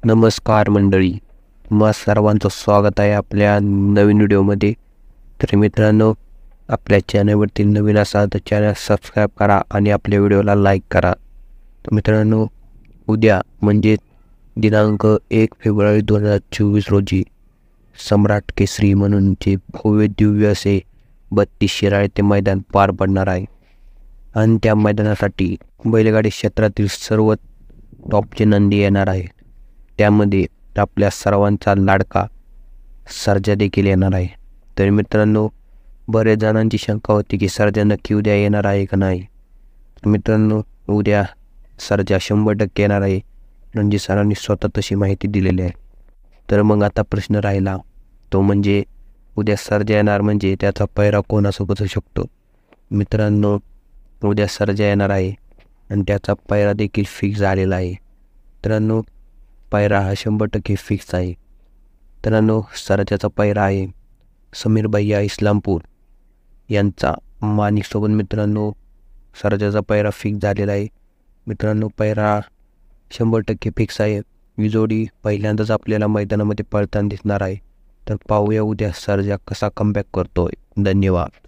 नमस्कार मंडळी, तुम्हा सर्वांचं स्वागत आहे आपल्या नवीन व्हिडिओमध्ये. तर मित्रांनो, आपल्या चॅनलवरती नवीन असाल तर चॅनल सबस्क्राईब करा आणि आपल्या व्हिडिओला लाईक करा. तर मित्रांनो, उद्या म्हणजे दिनांक 1 फेब्रुवारी 2024 रोजी सम्राट केसरी म्हणून जे भव्य दिव्य असे 32 शिराळे मैदान पार पडणार आहे. आणि त्या मैदानासाठी बैलगाडी क्षेत्रातील सर्व टॉपचे नंदी येणार आहे. त्यामध्ये आपल्या सर्वांचा लाडका सर्जा देखील येणार आहे. तर मित्रांनो, बरेच जणांची शंका होती की सर्जा नक्की उद्या येणार आहे का नाही. मित्रांनो, उद्या सर्जा 100% येणार आहे. रणजित सरांनी स्वतः तशी माहिती दिलेली आहे. तर मग आता प्रश्न राहिला तो म्हणजे उद्या सर्जा येणार म्हणजे त्याचा पैरा कोणासोबत असू शकतो. मित्रांनो, उद्या सर्जा येणार आहे आणि त्याचा पैरा देखील फिक्स झालेला आहे. मित्रांनो, पैरा हा 100% फिक्स आहे. मित्रांनो, सर्जाचा पैरा आहे समीर भैया इस्लामपूर यांचा माणिकसोबत. मित्रांनो, सर्जाचा पैरा फिक्स झालेला आहे. मित्रांनो, पैरा 100% फिक्स आहे. ही जोडी पहिल्यांदाच आपल्याला मैदानामध्ये पळताना दिसणार आहे. तर पाहूया उद्या सर्जा कसा कमबॅक करतोय. धन्यवाद.